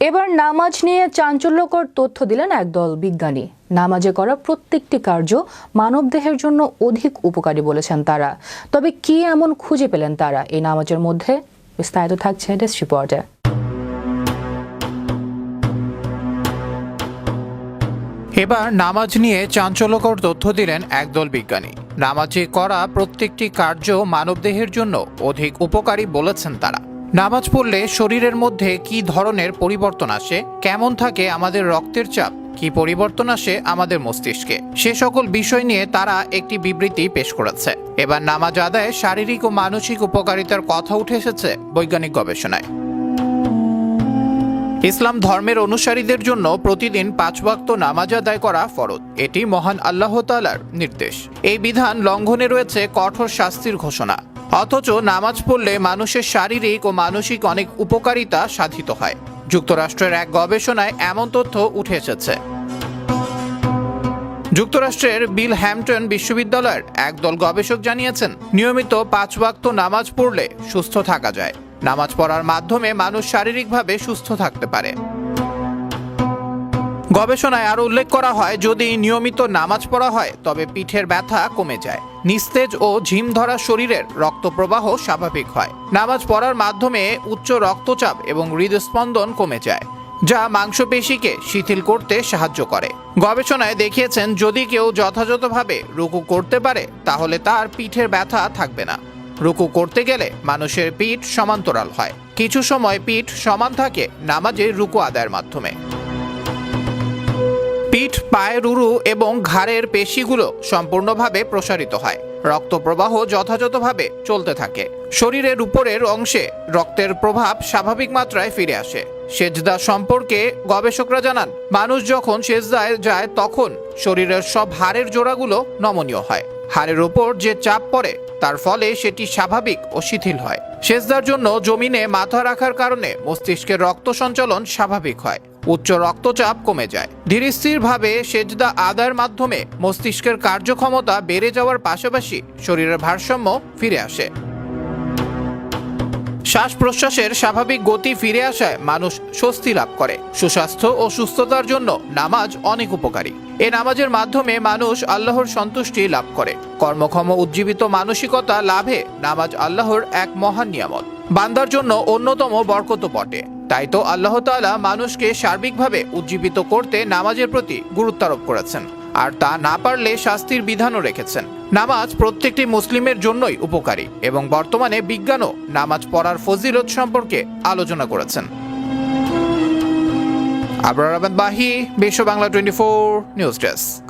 এবার নামাজ নিয়ে চাঞ্চল্যকর তথ্য দিলেন একদল বিজ্ঞানী। নামাজে করা প্রত্যেকটি কার্য মানবদেহের জন্য অধিক উপকারী বলেছেন তারা। তবে কি এমন খুঁজে পেলেন তারা এই নামাজের মধ্যে? বিস্তারিত থাকছে ডেস্ক রিপোর্টে। এবার নামাজ নিয়ে চাঞ্চল্যকর তথ্য দিলেন একদল বিজ্ঞানী। নামাজে করা প্রত্যেকটি কার্য মানবদেহের জন্য অধিক উপকারী বলেছেন তারা। নামাজ পড়লে শরীরের মধ্যে কি ধরনের পরিবর্তন আসে, কেমন থাকে আমাদের রক্তের চাপ, কি পরিবর্তন আসে আমাদের মস্তিষ্কে, সে সকল বিষয় নিয়ে তারা একটি বিবৃতি পেশ করেছে। এবার নামাজ আদায়ে শারীরিক ও মানসিক উপকারিতার কথা উঠে এসেছে বৈজ্ঞানিক গবেষণায়। ইসলাম ধর্মের অনুসারীদের জন্য প্রতিদিন 5 ওয়াক্ত নামাজ আদায় করা ফরজ। এটি মহান আল্লাহ তাআলার নির্দেশ। এই বিধান লঙ্ঘনে রয়েছে কঠোর শাস্তির ঘোষণা। অথচ নামাজ পড়লে মানুষের শারীরিক ও মানসিক অনেক উপকারিতা সাধিত হয়। যুক্তরাষ্ট্রের এক গবেষণায় এমন তথ্য উঠে এসেছে। যুক্তরাষ্ট্রের বিল হ্যাম্পটন বিশ্ববিদ্যালয়ের একদল গবেষক জানিয়েছেন, নিয়মিত 5 ওয়াক্ত নামাজ পড়লে সুস্থ থাকা যায়। নামাজ পড়ার মাধ্যমে মানুষ শারীরিকভাবে সুস্থ থাকতে পারে। গবেষণায় আরো উল্লেখ করা হয়, যদি নিয়মিত নামাজ পড়া হয় তবে পিঠের ব্যথা কমে যায়, নিস্তেজ ও ঝিম ধরা শরীরের রক্ত প্রবাহ স্বাভাবিক হয়। নামাজ পড়ার মাধ্যমে উচ্চ রক্তচাপ এবং হৃদস্পন্দন কমে যায়, যা মাংসপেশিকে শিথিল করতে সাহায্য করে। গবেষণায় দেখিয়েছেন, যদি কেউ যথাযথভাবে রুকু করতে পারে তাহলে তার পিঠের ব্যথা থাকবে না। রুকু করতে গেলে মানুষের পিঠ সমান্তরাল হয়। কিছু সময় পিঠ সমান থাকে নামাজে রুকু আদায়ের মাধ্যমে। পিঠ, পায়ের উরু এবং ঘাড়ের পেশিগুলো সম্পূর্ণভাবে প্রসারিত হয়। রক্ত প্রবাহ যথাযথভাবে চলতে থাকে। শরীরের উপরের অংশে রক্তের প্রভাব স্বাভাবিক মাত্রায় ফিরে আসে। সেজদা সম্পর্কে গবেষকরা জানান, মানুষ যখন সেজদায় যায় তখন শরীরের সব হাড়ের জোড়াগুলো নমনীয় হয়। হাড়ের উপর যে চাপ পড়ে তার ফলে সেটি স্বাভাবিক ও শিথিল হয়। সেজদার জন্য জমিনে মাথা রাখার কারণে মস্তিষ্কের রক্ত সঞ্চালন স্বাভাবিক হয়। উচ্চ রক্তচাপ কমে যায়। ধীরস্থিরভাবে সেজদা আদায়ের মাধ্যমে মস্তিষ্কের কার্যক্ষমতা বেড়ে যাওয়ার পাশাপাশি শরীরের ভারসাম্য ফিরে আসে। শ্বাস প্রশ্বাসের স্বাভাবিক গতি ফিরে আসায় মানুষ স্বস্তি লাভ করে। সুস্বাস্থ্য ও সুস্থতার জন্য নামাজ অনেক উপকারী। এ নামাজের মাধ্যমে মানুষ আল্লাহর সন্তুষ্টি লাভ করে। কর্মক্ষম উজ্জীবিত মানসিকতা লাভে নামাজ আল্লাহর এক মহান নিয়ামত, বান্দার জন্য অন্যতম বরকত বটে। তাই তো আল্লাহ তাআলা মানুষকে সার্বিকভাবে উজ্জীবিত করতে নামাজের প্রতি গুরুত্ব আরোপ করেছেন, আর তা না পারলে শাস্তির বিধানও রেখেছেন। নামাজ প্রত্যেকটি মুসলিমের জন্যই উপকারী এবং বর্তমানে বিজ্ঞানও নামাজ পড়ার ফজিলত সম্পর্কে আলোচনা করেছেন। আবরার আহমেদ বাহি, বিশ্ব বাংলা 24 নিউজ ডেস্ক।